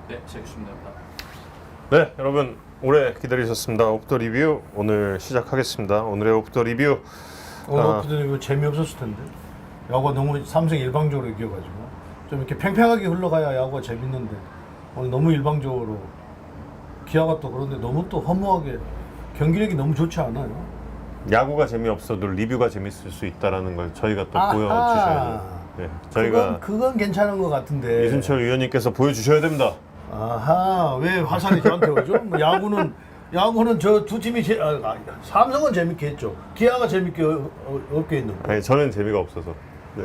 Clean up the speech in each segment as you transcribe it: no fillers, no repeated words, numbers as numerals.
네, 제규수입니다. 네, 여러분 오래 기다리셨습니다. 오프더 리뷰 오늘 시작하겠습니다. 오늘의 오프더 리뷰 오늘 오프더 리뷰 재미없었을 텐데 야구가 너무 삼성 일방적으로 이겨가지고 좀 이렇게 팽팽하게 흘러가야 야구가 재밌는데 오늘 너무 일방적으로 기아가 또 그런데 너무 또 허무하게 경기력이 너무 좋지 않아요? 야구가 재미없어도 리뷰가 재밌을 수 있다는 걸 저희가 또 아하. 보여주셔야죠. 네, 저희가 그건 괜찮은 것 같은데. 이순철 위원님께서 보여주셔야 됩니다. 아하, 왜 화살이 저한테 오죠? 뭐 야구는 저 두 팀이 삼성은 재밌게 했죠. 기아가 재밌게 없게 했는데. 아니 저는 재미가 없어서. 네,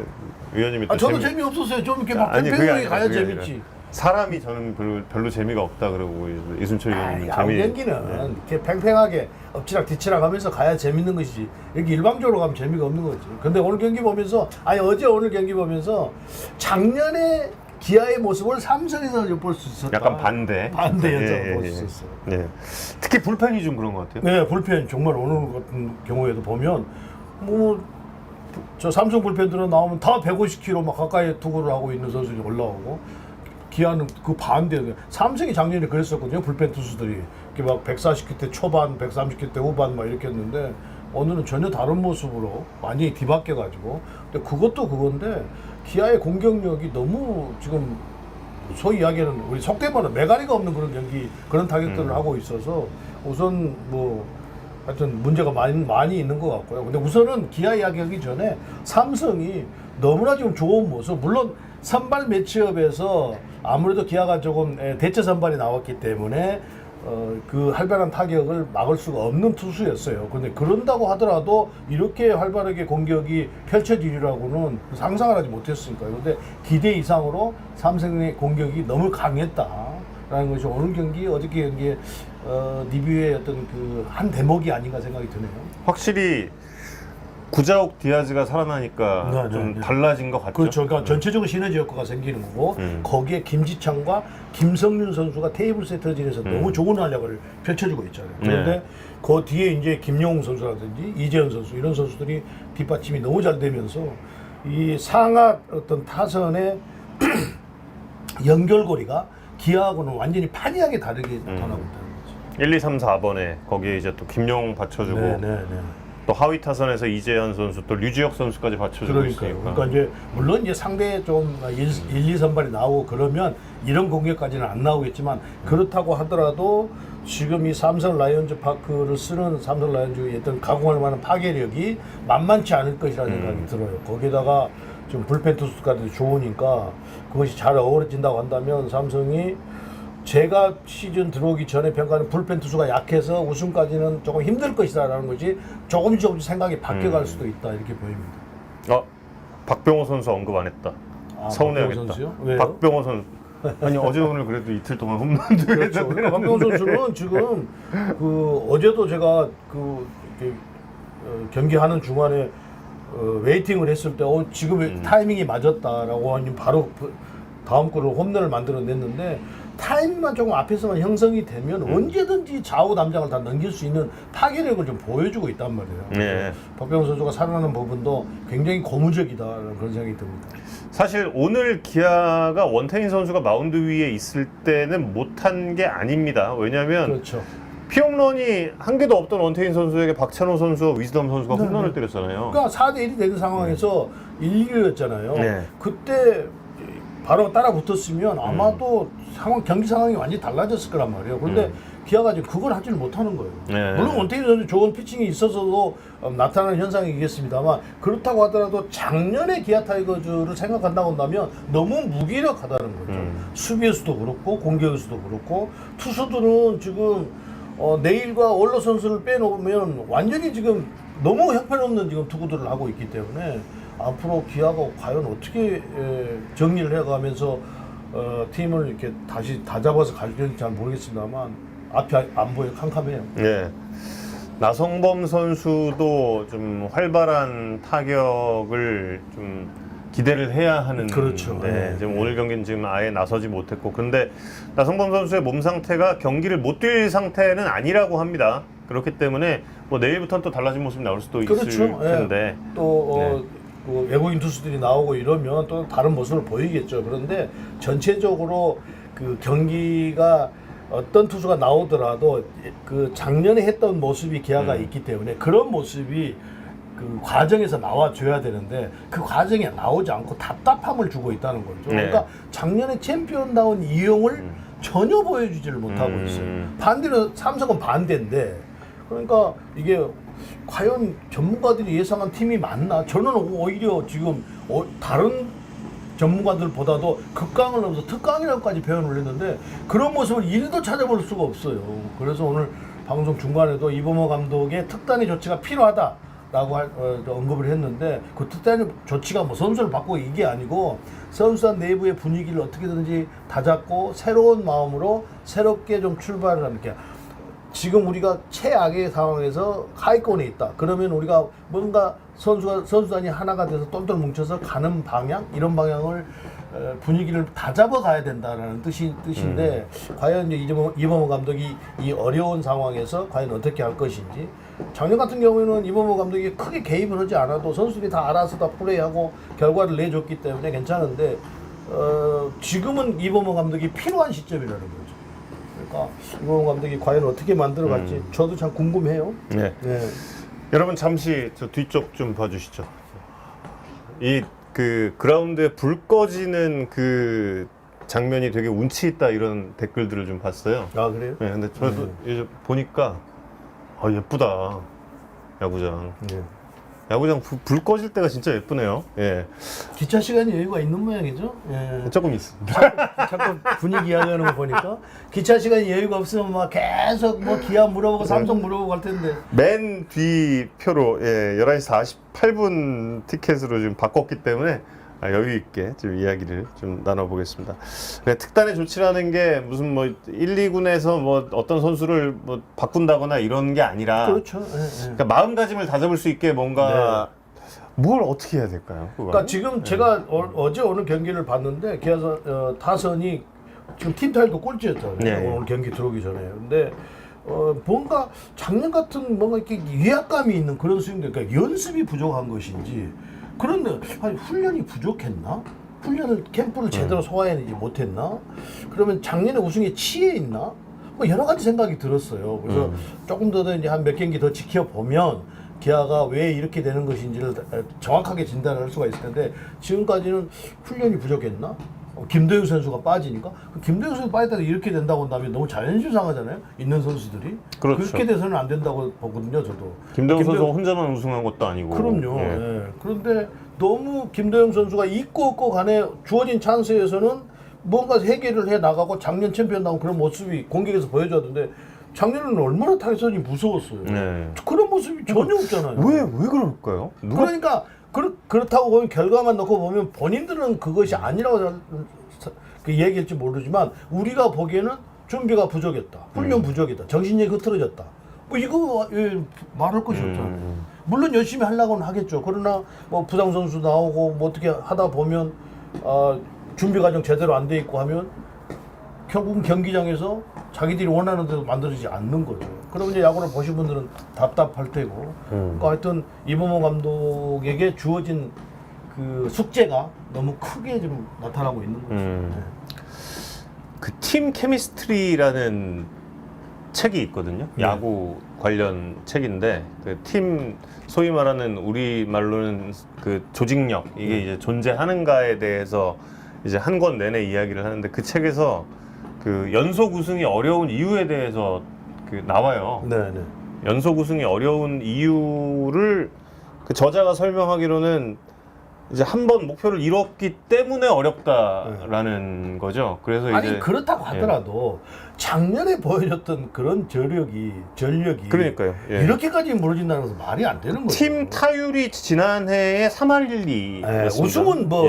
위원님이 또 저도 재미없었어요. 좀 이렇게 막 아니, 그게 팽팽하게 아니라, 가야 그게 재밌지. 아니라. 사람이 저는 별로 재미가 없다 그러고 이순철 위원님은 야구 경기는 이렇게 팽팽하게 엎치락 뒤치락 하면서 가야 재밌는 것이지 이렇게 일방적으로 가면 재미가 없는 거지. 근데 오늘 경기 보면서 어제 오늘 경기 보면서 작년에 기아의 모습을 삼성에서 볼 수 있었다. 약간 반대 현상을 볼 수 있었어요. 네. 특히 불펜이 좀 그런 것 같아요. 네, 불펜 정말 오늘 같은 경우에도 보면 저 삼성 불펜들은 나오면 다 150km 막 가까이 투구를 하고 있는 선수들이 올라오고 기아는 그 반대예요. 삼성이 작년에 그랬었거든요. 불펜 투수들이 이렇게 막 140km 초반, 130km 후반 막 이렇게 했는데 오늘은 전혀 다른 모습으로 완전히 뒤바뀌어 가지고 근데 그것도 그건데 기아의 공격력이 너무 지금 소위 이야기하는 우리 속된 말로 메가리가 없는 그런 경기 그런 타격들을 하고 있어서 우선 하여튼 문제가 많이 있는 것 같고요. 근데 우선은 기아 이야기하기 전에 삼성이 너무나 지금 좋은 모습 물론 선발 매치업에서 아무래도 기아가 조금 대체 선발이 나왔기 때문에 그 활발한 타격을 막을 수가 없는 투수였어요. 그런데 그런다고 하더라도 이렇게 활발하게 공격이 펼쳐지리라고는 상상을 하지 못했으니까요. 그런데 기대 이상으로 삼성의 공격이 너무 강했다라는 것이 오늘 경기, 어저께 경기에 리뷰의 어떤 그 한 대목이 아닌가 생각이 드네요. 확실히 구자욱 디아즈가 살아나니까 좀 달라진 것 같죠. 그렇죠. 그러니까 전체적으로 시너지 효과가 생기는 거고 거기에 김지창과 김성윤 선수가 테이블 세터진에서 너무 좋은 활약을 펼쳐주고 있잖아요. 그런데 그 뒤에 이제 김용웅 선수라든지 이재현 선수 이런 선수들이 뒷받침이 너무 잘 되면서 이 상하 어떤 타선의 연결고리가 기아하고는 완전히 판이하게 다르게 나타나고 있다는 거죠. 1, 2, 3, 4번에 거기에 이제 또 김용웅 받쳐주고 또 하위 타선에서 이재현 선수 또 류지혁 선수까지 받쳐주고 있으니까. 그러니까 이제 물론 이제 상대 좀 1, 2 선발이 나오고 그러면 이런 공격까지는 안 나오겠지만 그렇다고 하더라도 지금 이 삼성 라이온즈 파크를 쓰는 삼성 라이온즈의 어떤 가공할 만한 파괴력이 만만치 않을 것이라는 생각이 들어요. 거기다가 좀 불펜 투수까지 좋으니까 그것이 잘 어우러진다고 한다면 삼성이 제가 시즌 들어오기 전에 평가하는 불펜 투수가 약해서 우승까지는 조금 힘들 것이다라는 것이 조금씩 생각이 바뀌어갈 수도 있다 이렇게 보입니다. 박병호 선수 언급 안 했다. 서운해야겠다. 박병호 선수. 아니 어제 오늘 그래도 이틀 동안 홈런 그렇죠. 박병호 선수는 지금 어제도 제가 경기하는 중간에 웨이팅을 했을 때 지금 타이밍이 맞았다라고 하니 바로 다음 거를 홈런을 만들어냈는데 타이밍만 조금 앞에서만 형성이 되면 언제든지 좌우 담장을 다 넘길 수 있는 파괴력을 좀 보여주고 있단 말이에요. 네. 박병호 선수가 살아나는 부분도 굉장히 고무적이다라는 그런 생각이 듭니다. 사실 오늘 기아가 원태인 선수가 마운드 위에 있을 때는 못한 게 아닙니다. 왜냐하면 그렇죠. 피홈런이 한 개도 없던 원태인 선수에게 박찬호 선수와 위즈덤 선수가 홈런을 때렸잖아요. 그러니까 4대1이 되는 상황에서 1-1이었잖아요. 네. 그때 바로 따라 붙었으면 아마도 경기 상황이 완전히 달라졌을 거란 말이에요. 그런데 기아가 지금 그걸 하지를 못하는 거예요. 네. 물론 원태인 선수 좋은 피칭이 있어서도 나타나는 현상이겠습니다만 그렇다고 하더라도 작년에 기아 타이거즈를 생각한다고 한다면 너무 무기력하다는 거죠. 수비에서도 그렇고 공격에서도 그렇고 투수들은 지금 내일과 원로 선수를 빼놓으면 완전히 지금 너무 형편없는 지금 투구들을 하고 있기 때문에 앞으로 기아가 과연 어떻게 정리를 해가면서 팀을 이렇게 다시 다잡아서 갈지 잘 모르겠습니다만 앞이 안 보여 캄캄해요. 네. 나성범 선수도 좀 활발한 타격을 좀 기대를 해야 하는. 그렇죠. 네. 지금 오늘 경기는 지금 아예 나서지 못했고, 근데 나성범 선수의 몸 상태가 경기를 못 뛸 상태는 아니라고 합니다. 그렇기 때문에 뭐 내일부터는 또 달라진 모습이 나올 수도 그렇죠. 있을 텐데. 또 그 외국인 투수들이 나오고 이러면 또 다른 모습을 보이겠죠. 그런데 전체적으로 그 경기가 어떤 투수가 나오더라도 그 작년에 했던 모습이 기아가 있기 때문에 그런 모습이 그 과정에서 나와줘야 되는데 그 과정에 나오지 않고 답답함을 주고 있다는 거죠. 네. 그러니까 작년에 챔피언다운 이용을 전혀 보여주지를 못하고 있어요. 반대로 삼성은 반대인데 그러니까 이게 과연 전문가들이 예상한 팀이 맞나? 저는 오히려 지금 다른 전문가들보다도 극강을 넘어서 특강이라고까지 표현을 했는데 그런 모습을 1도 찾아볼 수가 없어요. 그래서 오늘 방송 중간에도 이범호 감독의 특단의 조치가 필요하다라고 언급을 했는데 그 특단의 조치가 뭐 선수를 바꾸고 이게 아니고 선수단 내부의 분위기를 어떻게든지 다잡고 새로운 마음으로 새롭게 좀 출발을 하는 게 지금 우리가 최악의 상황에서 하위권에 있다. 그러면 우리가 뭔가 선수단이 하나가 돼서 똘똘 뭉쳐서 가는 방향 이런 방향을 분위기를 다 잡아 가야 된다라는 뜻인데 과연 이제 이범호 감독이 이 어려운 상황에서 과연 어떻게 할 것인지 작년 같은 경우에는 이범호 감독이 크게 개입을 하지 않아도 선수들이 다 알아서 다 플레이하고 결과를 내줬기 때문에 괜찮은데 지금은 이범호 감독이 필요한 시점이라는 거죠. 그러니까 이범호 감독이 과연 어떻게 만들어갈지 저도 참 궁금해요. 네. 네. 여러분 잠시 저 뒤쪽 좀 봐주시죠. 이 그 그라운드에 불 꺼지는 그 장면이 되게 운치 있다 이런 댓글들을 좀 봤어요. 아 그래요? 네, 근데 저도 이제 보니까 예쁘다 야구장. 네. 야구장 불 꺼질 때가 진짜 예쁘네요. 예, 기차 시간이 여유가 있는 모양이죠. 예. 조금 있습니다. 자꾸 분위기 이야기하는 거 보니까 기차 시간이 여유가 없으면 막 계속 뭐 기아 물어보고 삼성 물어보고 할 텐데. 맨 뒤 표로 11시 48분 티켓으로 지금 바꿨기 때문에 여유 있게 좀 이야기를 좀 나눠보겠습니다. 네, 특단의 조치라는 게 무슨 뭐 1, 2군에서 뭐 어떤 선수를 뭐 바꾼다거나 이런 게 아니라 그렇죠. 예. 그러니까 마음가짐을 다잡을 수 있게 뭔가 뭘 어떻게 해야 될까요? 그거는? 그러니까 지금 제가 어제 오늘 경기를 봤는데 기아 타선이 지금 팀 타율도 꼴찌였잖아요. 네. 오늘 경기 들어오기 전에. 근데 뭔가 작년 같은 뭔가 이렇게 위압감이 있는 그런 스윙들, 그러니까 연습이 부족한 것인지. 그런데 아니, 훈련이 부족했나? 훈련을 캠프를 제대로 소화해내지 못했나? 그러면 작년에 우승에 취해 있나? 뭐 여러 가지 생각이 들었어요. 그래서 조금 더 이제 한 몇 경기 더 지켜보면 기아가 왜 이렇게 되는 것인지를 정확하게 진단을 할 수가 있을 텐데 지금까지는 훈련이 부족했나? 김도영 선수가 빠지니까 김도영 선수 빠졌다가 이렇게 된다고 한다면 너무 자존심 상하잖아요. 있는 선수들이. 그렇죠. 그렇게 돼서는 안 된다고 보거든요. 저도. 김도영 선수가 혼자만 우승한 것도 아니고. 그럼요. 예. 예. 그런데 너무 김도영 선수가 있고 없고 간에 주어진 찬스에서는 뭔가 해결을 해 나가고 작년 챔피언 나온 그런 모습이 공격에서 보여줬는데 작년에는 얼마나 타선이 무서웠어요. 네. 그런 모습이 전혀 없잖아요. 왜 그럴까요? 누가 그러니까 그렇다고 보면 결과만 놓고 보면 본인들은 그것이 아니라고 그 얘기할지 모르지만 우리가 보기에는 준비가 부족했다, 훈련 부족했다, 정신력이 흐트러졌다. 뭐 이거 말할 것이 없잖아요. 물론 열심히 하려고는 하겠죠. 그러나 뭐 부상 선수 나오고 뭐 어떻게 하다 보면 준비 과정 제대로 안 돼 있고 하면 결국은 경기장에서 자기들이 원하는 대로 만들어지지 않는 거죠. 그럼 이제 야구를 보신 분들은 답답할 테고. 그러니까 하여튼 이범호 감독에게 주어진 그 숙제가 너무 크게 좀 나타나고 있는 거죠. 네. 그 팀 케미스트리라는 책이 있거든요. 네. 야구 관련 책인데 그 팀 소위 말하는 우리 말로는 그 조직력 이게 이제 존재하는가에 대해서 이제 한 권 내내 이야기를 하는데 그 책에서 그 연속 우승이 어려운 이유에 대해서 그 나와요. 네, 네. 연속 우승이 어려운 이유를 그 저자가 설명하기로는 이제 한 번 목표를 이뤘기 때문에 어렵다라는 거죠. 그래서 아니 이제 그렇다고 하더라도 작년에 보여줬던 그런 전력이 그러니까요. 예. 이렇게까지 무너진다는 것은 말이 안 되는 거죠. 팀 타율이 지난해에 3할 1리. 우승은 뭐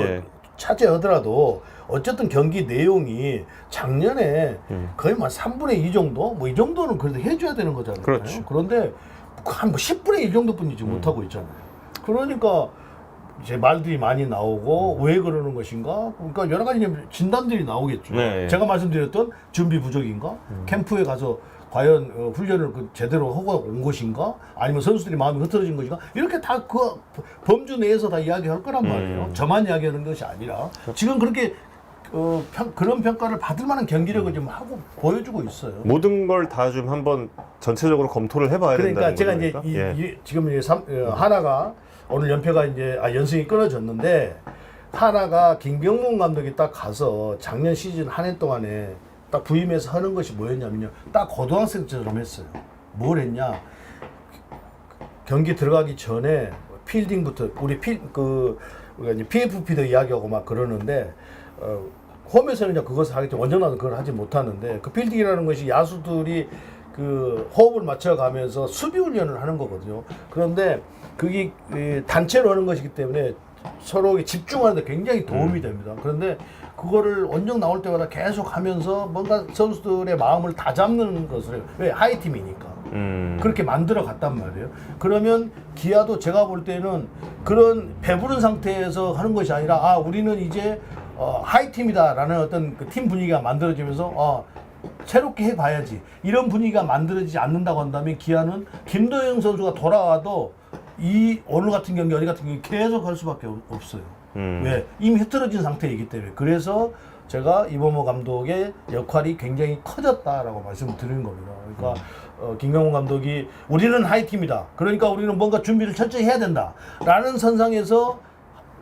차지하더라도 어쨌든 경기 내용이 작년에 거의 뭐 3분의 2 정도? 뭐 이 정도는 그래도 해줘야 되는 거잖아요. 그렇죠. 그런데 한 10분의 1 정도뿐이지 못하고 있잖아요. 그러니까 이제 말들이 많이 나오고 왜 그러는 것인가? 그러니까 여러 가지 진단들이 나오겠죠. 네. 제가 말씀드렸던 준비 부족인가? 캠프에 가서 과연 훈련을 제대로 하고 온 것인가? 아니면 선수들이 마음이 흐트러진 것인가? 이렇게 다 그 범주 내에서 다 이야기할 거란 말이에요. 저만 이야기하는 것이 아니라 지금 그렇게 그런 평가를 받을 만한 경기력을 좀 하고 보여주고 있어요. 모든 걸 다 좀 한번 전체적으로 검토를 해봐야 그러니까 된다는 제가 거니까. 이제 지금 이제 하나가 오늘 연패가 이제 연승이 끊어졌는데 하나가 김경문 감독이 딱 가서 작년 시즌 한 해 동안에 딱 부임해서 하는 것이 뭐였냐면요. 딱 고등학생처럼 했어요. 뭘 했냐? 경기 들어가기 전에 필딩부터 우리가 이제 PFP도 이야기하고 막 그러는데 홈에서는 이제 그것을 하겠죠. 원정나는 그걸 하지 못하는데 그 필딩이라는 것이 야수들이 그 호흡을 맞춰가면서 수비 훈련을 하는 거거든요. 그런데 그게 단체로 하는 것이기 때문에 서로 집중하는데 굉장히 도움이 됩니다. 그런데 그거를 원정 나올 때마다 계속 하면서 뭔가 선수들의 마음을 다잡는 것을 해요. 왜? 하이팀이니까. 그렇게 만들어 갔단 말이에요. 그러면 기아도 제가 볼 때는 그런 배부른 상태에서 하는 것이 아니라 우리는 이제 하이팀이다라는 어떤 그 팀 분위기가 만들어지면서 새롭게 해봐야지. 이런 분위기가 만들어지지 않는다고 한다면 기아는 김도영 선수가 돌아와도 오늘 같은 경기, 어디 같은 경기 계속 할 수밖에 없어요. 왜? 이미 흐트러진 상태이기 때문에. 그래서 제가 이범호 감독의 역할이 굉장히 커졌다라고 말씀을 드리는 겁니다. 그러니까 김경문 감독이 우리는 하이팀이다. 그러니까 우리는 뭔가 준비를 철저히 해야 된다. 라는 선상에서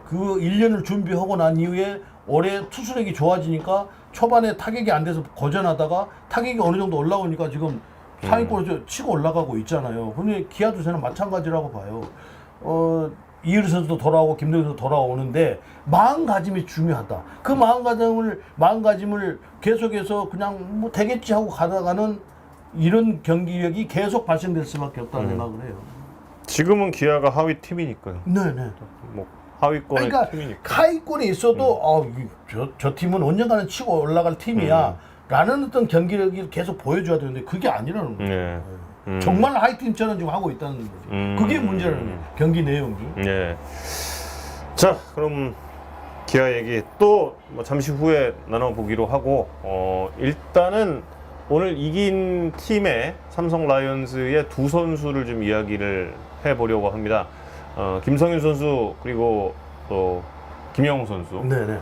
그 1년을 준비하고 난 이후에 올해 투수력이 좋아지니까 초반에 타격이 안 돼서 고전하다가 타격이 어느 정도 올라오니까 지금 상위권에서 치고 올라가고 있잖아요. 근데 기아도 저는 마찬가지라고 봐요. 이유리 선수도 돌아오고 김동현 선수도 돌아오는데 마음가짐이 중요하다. 그 마음가짐을 계속해서 그냥 뭐 되겠지 하고 가다가는 이런 경기력이 계속 발생될 수밖에 없다는 생각을 해요. 지금은 기아가 하위 팀이니까요. 네네. 뭐 하위권의 그러니까 팀이니까. 하위권에 있어도 저 팀은 언젠가는 치고 올라갈 팀이야. 라는 어떤 경기력을 계속 보여줘야 되는데 그게 아니라는 거예요. 정말 하이팀처럼 지금 하고 있다는 거죠. 그게 문제라는 거예요. 경기 내용이. 예. 자, 그럼 기아 얘기 또 뭐 잠시 후에 나눠보기로 하고 일단은 오늘 이긴 팀의 삼성 라이온즈의 두 선수를 좀 이야기를 해보려고 합니다. 김성윤 선수 그리고 또 김영웅 선수. 네네.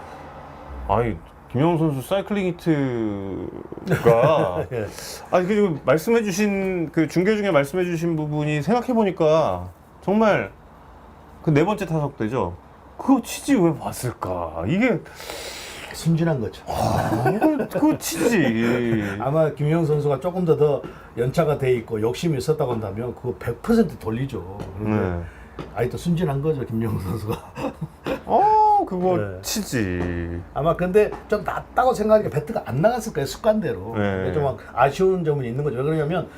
아니 김영웅 선수 사이클링 히트가 예. 그 말씀해주신 그 중계 중에 말씀해주신 부분이 생각해보니까 정말 그 네 번째 타석 때죠. 그거 치지 왜 봤을까? 이게 순진한 거죠. 그거 치지. 아마 김영 선수가 조금 더 연차가 돼 있고 욕심이 있었다고 한다면 그거 100% 돌리죠. 그런데 아직도 순진한 거죠, 김영 선수가. 그거 네. 치지. 아마 근데 좀 낫다고 생각하니까 배트가 안 나갔을 거예요, 습관대로. 네. 좀 막 아쉬운 점은 있는 거죠. 왜 그러냐면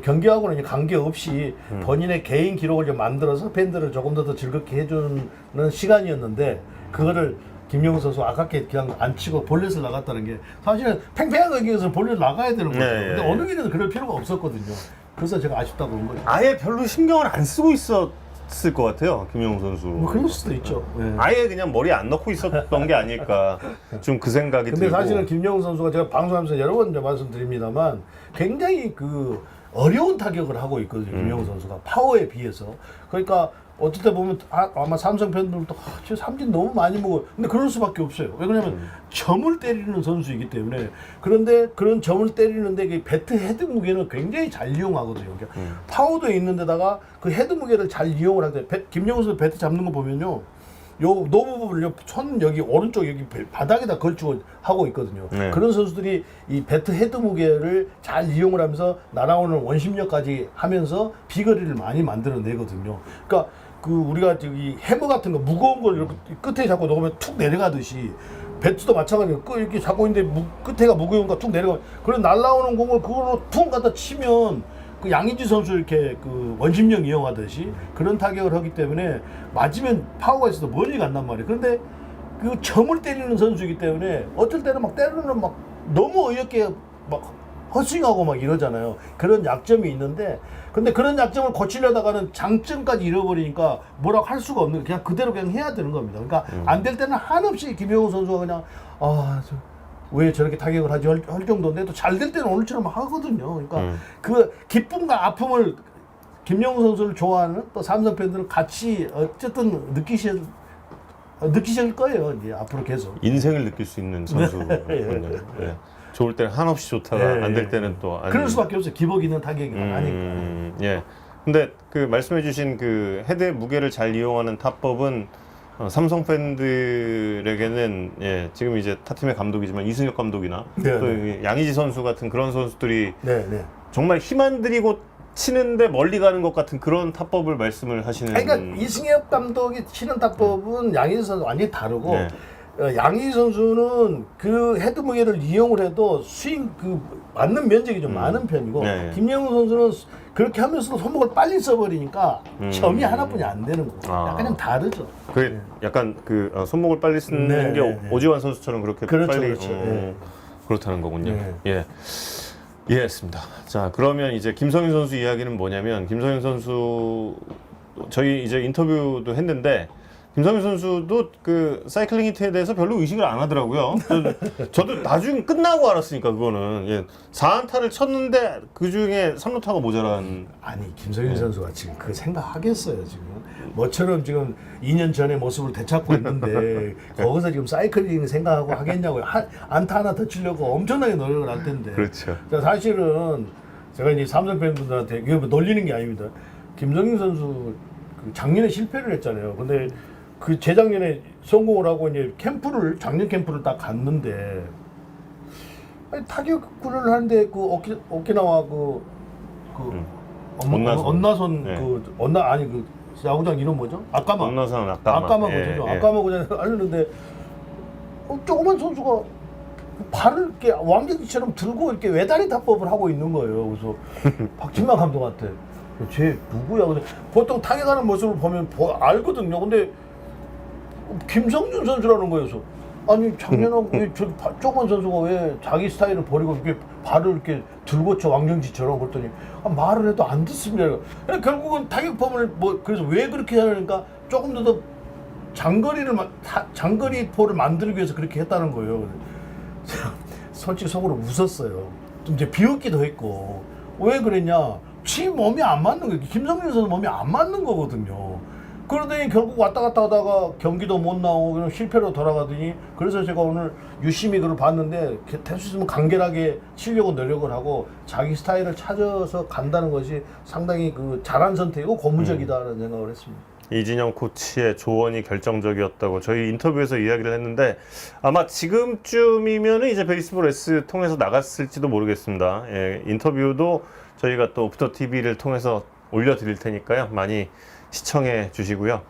경기하고는 관계없이 본인의 개인 기록을 좀 만들어서 팬들을 조금 더 즐겁게 해주는 시간이었는데 그거를 김영우 선수 아깝게 그냥 안 치고 볼넷을 나갔다는 게 사실은 팽팽한 경기에서 볼넷 나가야 되는 거죠. 네, 근데 네. 어느 경기는 그럴 필요가 없었거든요. 그래서 제가 아쉽다고 본 거죠. 아예 별로 신경을 안 쓰고 있었을 것 같아요, 김영웅 선수. 뭐 그럴 수도 있죠. 네. 아예 그냥 머리 안 넣고 있었던 게 아닐까. 좀 그 생각이 근데 들고. 사실은 김영우 선수가 제가 방송하면서 여러 번 말씀드립니다만 굉장히 그 어려운 타격을 하고 있거든요. 김영우 선수가 파워에 비해서. 그러니까 어떨 때 보면 아마 삼성 팬들도 저 삼진 너무 많이 먹어. 근데 그럴 수밖에 없어요. 왜 그러냐면 점을 때리는 선수이기 때문에. 그런데 그런 점을 때리는데 그 배트 헤드 무게는 굉장히 잘 이용하거든요. 그러니까 파워도 있는데다가 그 헤드 무게를 잘 이용을 하는데 김영우 선수 배트 잡는 거 보면요. 요 노부 부분을 손 여기 오른쪽 여기 바닥에다 걸치고 하고 있거든요. 네. 그런 선수들이 이 배트 헤드 무게를 잘 이용을 하면서 날아오는 원심력까지 하면서 비거리를 많이 만들어내거든요. 그러니까 그 우리가 저기 해머 같은 거 무거운 걸 이렇게 끝에 잡고 놓으면 툭 내려가듯이 배트도 마찬가지로 이렇게 잡고 있는데 끝에가 무거운 거 툭 내려가. 그런 날아오는 공을 그걸로 툭 갖다 치면 그 양의지 선수 이렇게 그 원심력 이용하듯이 그런 타격을 하기 때문에 맞으면 파워가 있어서 멀리 간단 말이에요. 그런데 그 점을 때리는 선수이기 때문에 어쩔 때는 막 때리는 막 너무 어이없게 막 헛스윙하고 막 이러잖아요. 그런 약점이 있는데 근데 그런 약점을 고치려다가는 장점까지 잃어버리니까 뭐라고 할 수가 없는 그냥 그대로 그냥 해야 되는 겁니다. 그러니까 안 될 때는 한없이 김영우 선수가 그냥 왜 저렇게 타격을 하지 할 정도인데 또 잘 될 때는 오늘처럼 하거든요. 그러니까 그 기쁨과 아픔을 김영우 선수를 좋아하는 또 삼성 팬들은 같이 어쨌든 느끼실 거예요. 이제 앞으로 계속. 인생을 느낄 수 있는 선수군요. 예. 좋을 때는 한없이 좋다가 안 될 때는 또 아니. 그럴 수밖에 없어요. 기복 있는 타격이 아니까. 예. 근데 그 말씀해주신 그 헤드의 무게를 잘 이용하는 타법은 삼성 팬들에게는 예, 지금 이제 타팀의 감독이지만 이승엽 감독이나 네, 또 양의지 선수 같은 그런 선수들이 네, 네. 정말 힘 안 들이고 치는데 멀리 가는 것 같은 그런 타법을 말씀을 하시는. 그러니까 이승엽 감독이 치는 타법은 양희지 선수 완전히 다르고 네. 양희지 선수는 그 헤드 무게를 이용을 해도 스윙 그 맞는 면적이 좀 많은 편이고 네. 김영우 선수는 그렇게 하면서도 손목을 빨리 써버리니까 점이 하나뿐이 안 되는 거고 약간 좀 다르죠. 그게 약간 그 손목을 빨리 쓰는 네, 게 네, 네. 오지환 선수처럼 그렇게 그렇죠, 빨리 그렇죠. 네. 그렇다는 거군요. 네. 예. 이해했습니다. 자, 그러면 이제 김성윤 선수 이야기는 뭐냐면 김성윤 선수 저희 이제 인터뷰도 했는데 김성윤 선수도 그 사이클링 히트에 대해서 별로 의식을 안 하더라고요. 저도 나중에 끝나고 알았으니까 그거는 예. 4안타를 쳤는데 그 중에 3루타가 모자란. 아니 김성윤 선수가 지금 그 생각하겠어요 지금 뭐처럼 지금 2년 전의 모습을 되찾고 있는데 거기서 지금 사이클링 생각하고 하겠냐고요. 안타 하나 더 치려고 엄청나게 노력을 할 텐데. 그렇죠. 자, 사실은 제가 이제 삼성 팬분들한테 이거 놀리는 게 아닙니다. 김성윤 선수 그 작년에 실패를 했잖아요. 근데 그 재작년에 성공을 하고 이제 작년 캠프를 딱 갔는데 아니, 타격을 하는데 그 오키나와 언나선 네. 그 야구장 이름 뭐죠? 아까마. 언나선 아까마. 아까마 예, 거죠. 예. 아까마 그냥 알렸는데 조그만 선수가 발을 이렇게 왕자기처럼 들고 이렇게 외다리 타법을 하고 있는 거예요. 그래서 박진만 감독한테 쟤 누구야? 근데 보통 타격하는 모습을 보면 알거든요. 근데 김성윤 선수라는 거여서 아니 작년하고 왜 저 조그만 선수가 왜 자기 스타일을 버리고 이렇게 발을 이렇게 들고 쳐 왕정지처럼 그랬더니 말을 해도 안 듣습니다. 그러니까 결국은 타격폼을 그래서 왜 그렇게 하니까 조금 더 장거리 포를 만들기 위해서 그렇게 했다는 거예요. 솔직히 속으로 웃었어요. 좀 이제 비웃기도 했고 왜 그랬냐? 지 몸이 안 맞는 거예요. 김성민 선수 몸이 안 맞는 거거든요. 그러더니 결국 왔다 갔다 하다가 경기도 못 나오고 그냥 실패로 돌아가더니 그래서 제가 오늘 유심히 그걸 봤는데 될 수 있으면 간결하게 치려고 노력을 하고 자기 스타일을 찾아서 간다는 것이 상당히 그 잘한 선택이고 고무적이다라는 생각을 했습니다. 이진영 코치의 조언이 결정적이었다고 저희 인터뷰에서 이야기를 했는데 아마 지금쯤이면 이제 베이스볼 S 통해서 나갔을지도 모르겠습니다. 예, 인터뷰도 저희가 또 오프더 TV를 통해서 올려드릴 테니까요. 많이 시청해 주시고요.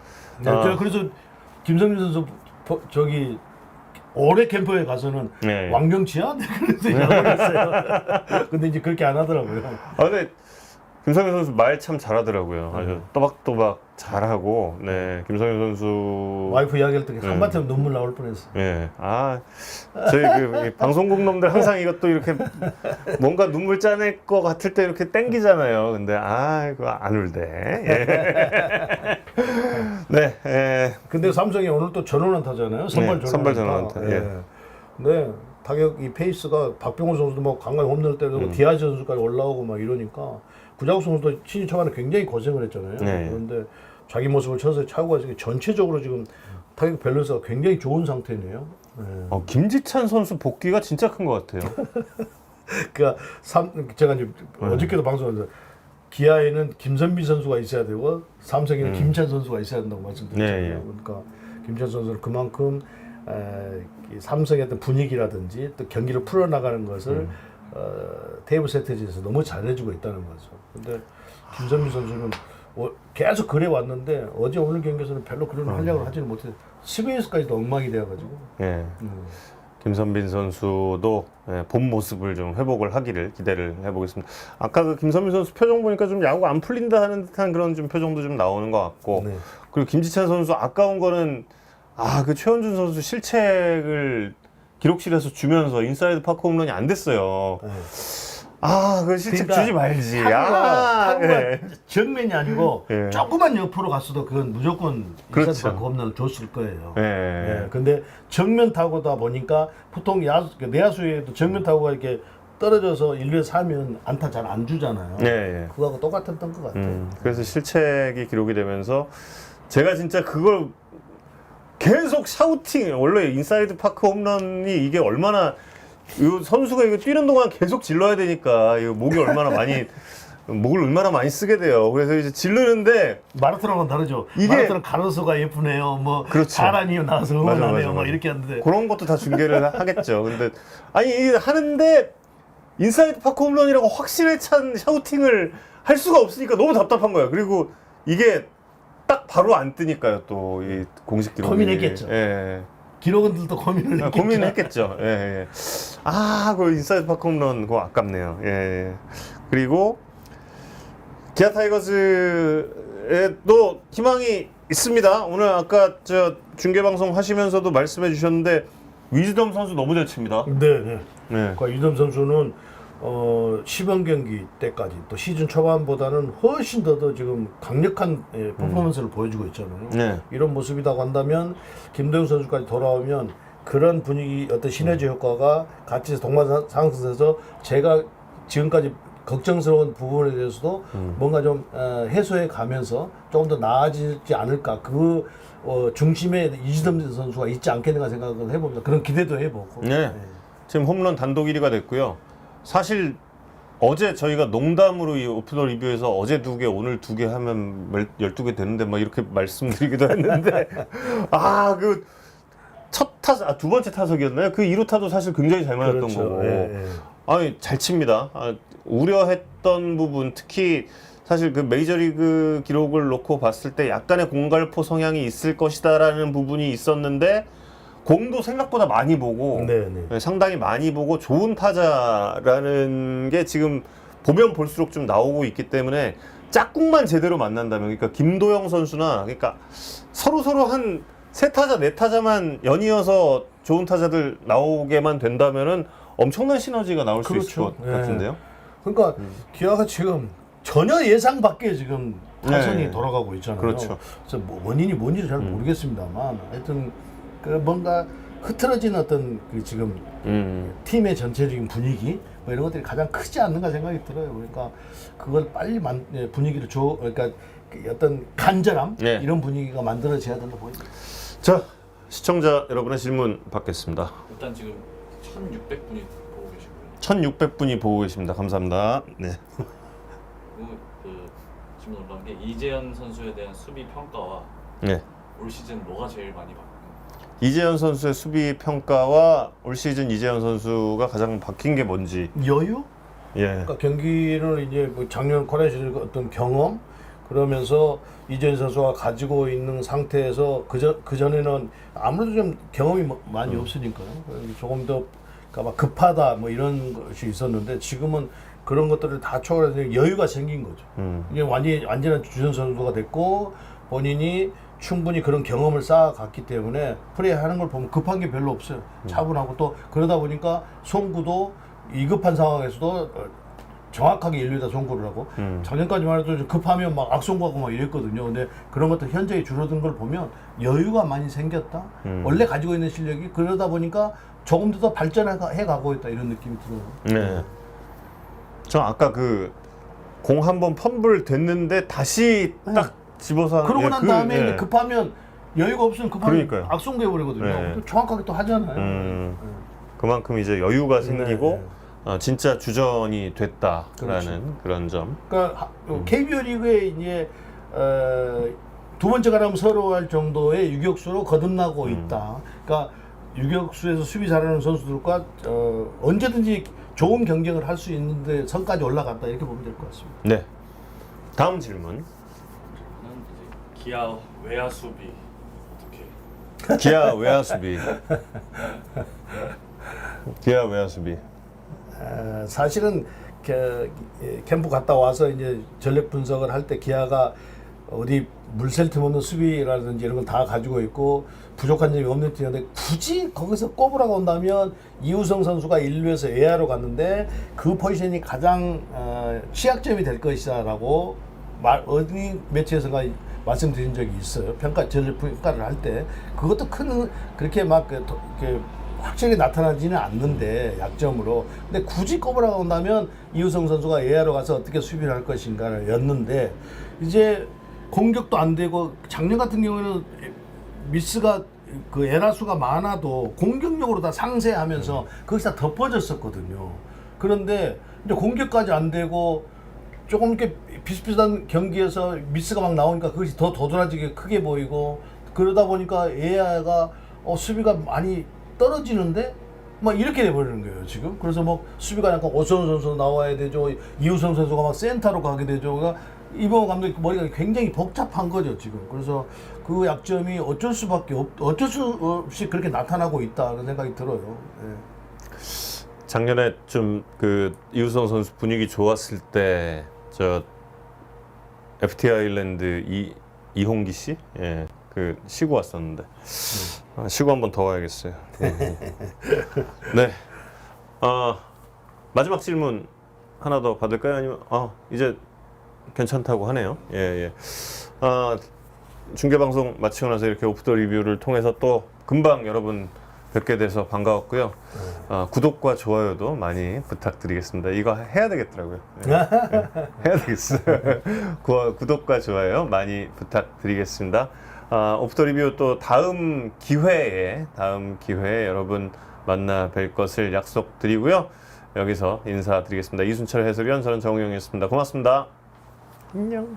네, 그래서 김성민 선수 저기 올해 캠프에 가서는 네. 왕정치야? 그래서 야구했어요. 근데 이제 그렇게 안 하더라고요. 근데 김성현 선수 말 참 잘하더라고요. 아주 또박또박 잘하고, 네, 김성현 선수. 와이프 이야기할 때 한바탕 눈물 나올 뻔했어. 예, 저희 이 방송국 놈들 항상 이것도 이렇게 뭔가 눈물 짜낼 것 같을 때 이렇게 땡기잖아요. 근데 그거 안 울대. 예. 네, 근데 삼성이 오늘 또 전원안타잖아요. 선발 전원안타. 예. 네, 타격 이 페이스가 박병호 선수도 뭐 강간에 홈런을 때리고 디아즈 선수까지 올라오고 막 이러니까 구자욱 선수도 신인 초반에 굉장히 고생을 했잖아요. 네. 그런데 자기 모습을 쳐서 차고가 지금 전체적으로 지금 타격 밸런스가 굉장히 좋은 상태네요. 네. 김지찬 선수 복귀가 진짜 큰 것 같아요. 그러니까 제가 이제 어저께도 방송하면서 기아에는 김선비 선수가 있어야 되고 삼성에는 김찬 선수가 있어야 된다고 말씀드렸잖아요. 네, 예. 그러니까 김찬 선수는 그만큼 이 삼성의 어떤 분위기라든지 또 경기를 풀어나가는 것을 테이블 세트지에서 너무 잘해주고 있다는 거죠. 근데 김선비 선수는 계속 그래 왔는데 어제 오늘 경기에서는 별로 그런 활약을 하지는 못해서 CBS까지도 엉망이 되어가지고. 예. 김선빈 선수도 본 모습을 좀 회복을 하기를 기대를 해보겠습니다. 아까 그 김선빈 선수 표정 보니까 좀 야구가 안 풀린다 하는 듯한 그런 좀 표정도 좀 나오는 것 같고, 네. 그리고 김지찬 선수 아까운 거는 그 최원준 선수 실책을 기록실에서 주면서 인사이드 파크 홈런이 안 됐어요. 네. 그 실책 그러니까 주지 말지. 타구가 예. 정면이 아니고 예. 조금만 옆으로 갔어도 그건 무조건 그렇죠. 인사이드 파크 홈런을 줬을 거예요. 예. 예, 근데 정면 타구다 보니까 보통 내야수에도 정면 타구가 이렇게 떨어져서 1루에 사면 안타 잘 안 주잖아요. 예. 그거하고 똑같았던 것 같아요. 그래서 실책이 기록이 되면서 제가 진짜 그걸 계속 샤우팅, 원래 인사이드 파크 홈런이 이게 얼마나 이 선수가 이거 뛰는 동안 계속 질러야 되니까 이거 목이 얼마나 많이 목을 얼마나 많이 쓰게 돼요. 그래서 이제 질르는데 마라톤하고는 다르죠. 이게- 마라톤은 가로수가 예쁘네요. 뭐 그렇죠. 사람이 나와서 응원하네요. 맞아, 뭐 맞아. 이렇게 하는데 그런 것도 다 중계를 하겠죠. 근데 아니 이게 하는데 인사이드 파크 홈런이라고 확실에 찬 샤우팅을 할 수가 없으니까 너무 답답한 거예요. 그리고 이게 딱 바로 안 뜨니까요. 또 이 공식 기록이 고민했겠죠. 예. 기록원들도 고민을 했겠죠. 고민했겠죠. 예, 예. 그 인사이드 파크 홈런 그거 아깝네요. 예, 예. 그리고 기아 타이거즈에도 희망이 있습니다. 오늘 아까 저 중계 방송 하시면서도 말씀해 주셨는데 위즈덤 선수 너무 잘 칩니다. 네, 네. 네. 그러니까 유덤 선수는 시범 경기 때까지 또 시즌 초반보다는 훨씬 더 지금 강력한 퍼포먼스를 보여주고 있잖아요. 네. 이런 모습이라고 한다면 김도영 선수까지 돌아오면 그런 분위기 어떤 시너지 효과가 같이 동반상승해서 제가 지금까지 걱정스러운 부분에 대해서도 뭔가 좀 해소해 가면서 조금 더 나아지지 않을까 그 중심에 이지덤 선수가 있지 않겠는가 생각을 해봅니다. 그런 기대도 해보고. 네. 지금 홈런 단독 1위가 됐고요. 사실 어제 저희가 농담으로 이 오프너 리뷰에서 어제 2개, 오늘 2개 하면 12개 되는데 막 이렇게 말씀드리기도 했는데 그 첫 타석, 두 번째 타석이었나요? 그 2루타도 사실 굉장히 잘 맞았던 그렇죠. 거고. 예, 예. 잘 칩니다. 우려했던 부분, 특히 사실 그 메이저리그 기록을 놓고 봤을 때 약간의 공갈포 성향이 있을 것이다라는 부분이 있었는데 공도 생각보다 많이 보고 네, 네. 상당히 많이 보고 좋은 타자라는 게 지금 보면 볼수록 좀 나오고 있기 때문에 짝꿍만 제대로 만난다면 그러니까 김도영 선수나 그러니까 서로 한 세 타자, 네 타자만 연이어서 좋은 타자들 나오게만 된다면은 엄청난 시너지가 나올 수 있을 것 예. 같은데요. 그러니까 기아가 지금 전혀 예상 밖에 지금 타선이 네. 돌아가고 있잖아요. 그렇죠. 그래서 뭐 원인이 뭔지 잘 모르겠습니다만 하여튼 그 뭔가 흐트러진 어떤 그 지금 팀의 전체적인 분위기 뭐 이런 것들이 가장 크지 않는가 생각이 들어요. 그러니까 그걸 빨리 분위기를 그러니까 그 어떤 간절함 네. 이런 분위기가 만들어져야 된다 보입니다. 자, 시청자 여러분의 질문 받겠습니다. 일단 지금 1,600분이 보고 계시고요. 1,600분이 보고 계십니다. 감사합니다. 네. 그리고 그 질문 올라온 게 이재현 선수에 대한 수비 평가와 네. 올 시즌 뭐가 제일 많이 바뀌었나요? 이재현 선수의 수비 평가와 올 시즌 이재현 선수가 가장 바뀐 게 뭔지. 여유? 예. 그러니까 경기를 이제 뭐 작년 코리아 시즌 어떤 경험 그러면서 이재현 선수가 가지고 있는 상태에서 그 전에는 아무래도 좀 경험이 많이 없으니까요. 조금 더 그러니까 막 급하다 뭐 이런 것이 있었는데 지금은 그런 것들을 다 초월해서 여유가 생긴 거죠. 이게 완전한 주전 선수가 됐고 본인이 충분히 그런 경험을 쌓아갔기 때문에 플레이하는 걸 보면 급한 게 별로 없어요. 차분하고 또 그러다 보니까 송구도 위급한 상황에서도 정확하게 일루에다 송구를 하고 작년까지만 해도 급하면 막 악송구하고 막 이랬거든요. 근데 그런 것들 현저히 줄어든 걸 보면 여유가 많이 생겼다. 원래 가지고 있는 실력이 그러다 보니까 조금 더 발전해 가고 있다 이런 느낌이 들어요. 네. 저 아까 그 공 한번 펌블 됐는데 다시 딱 집어서 그러고 난 다음에 예. 이제 급하면 여유가 없으면 급하면 그러니까요. 악송구해 버리거든요. 네. 또 정확하게 또 하잖아요. 그만큼 이제 여유가 생기고 네. 진짜 주전이 됐다라는 그렇죠. 그런 점. 그러니까 KBO 리그에 이제 두 번째 가라면 서러워할 정도의 유격수로 거듭나고 있다. 그러니까 유격수에서 수비 잘하는 선수들과 언제든지 좋은 경쟁을 할 수 있는데 선까지 올라갔다 이렇게 보면 될 것 같습니다. 네. 다음 질문. 저는 이제 기아 외야 수비 어떻게 기아 외야 수비. 기아 외야 수비. 사실은 캠프 갔다 와서 이제 전력 분석을 할 때 기아가 어디 물샐 틈 없는 수비라든지 이런 걸 다 가지고 있고 부족한 점이 없는 팀인데 굳이 거기서 꼽으라고 한다면 이우성 선수가 1루에서 외야로 갔는데 그 포지션이 가장 취약점이 될 것이다라고 어디 매체에서가 말씀드린 적이 있어요. 평가를 할 때 그것도 큰 그렇게 막 이렇게 확실하게 나타나지는 않는데 약점으로. 근데 굳이 꼽으라고 한다면 이우성 선수가 외야로 가서 어떻게 수비를 할 것인가였는데 이제 공격도 안 되고 작년 같은 경우에는 미스가 그 에라 수가 많아도 공격력으로 다 상쇄하면서 거기서 다 덮어졌었거든요. 그런데 이제 공격까지 안 되고 조금 이렇게 비슷비슷한 경기에서 미스가 막 나오니까 그것이 더 도드라지게 크게 보이고 그러다 보니까 에야가 수비가 많이 떨어지는데 막 이렇게 돼버리는 거예요 지금. 그래서 뭐 수비가 약간 오선우 선수 나와야 되죠. 이우성 선수가 막 센터로 가게 되죠. 그러니까 이범호 감독 머리가 굉장히 복잡한 거죠 지금. 그래서 그 약점이 어쩔 수 없이 그렇게 나타나고 있다는 생각이 들어요. 예. 작년에 좀 그 이우성 선수 분위기 좋았을 때 저 FT 아일랜드 이홍기 씨, 예, 그 시구 왔었는데 시구 한번 더 가야겠어요. 네, 마지막 질문 하나 더 받을까요? 아니면 이제 괜찮다고 하네요. 예. 중계 방송 마치고 나서 이렇게 오프 더 리뷰를 통해서 또 금방 여러분 뵙게 돼서 반가웠고요. 구독과 좋아요도 많이 부탁드리겠습니다. 이거 해야 되겠더라고요. 예. 해야 되겠어요. 구독과 좋아요 많이 부탁드리겠습니다. 오프 더 리뷰 또 다음 기회에 여러분 만나 뵐 것을 약속드리고요. 여기서 인사드리겠습니다. 이순철 해설위원, 저는 정우영이었습니다. 고맙습니다. 안녕.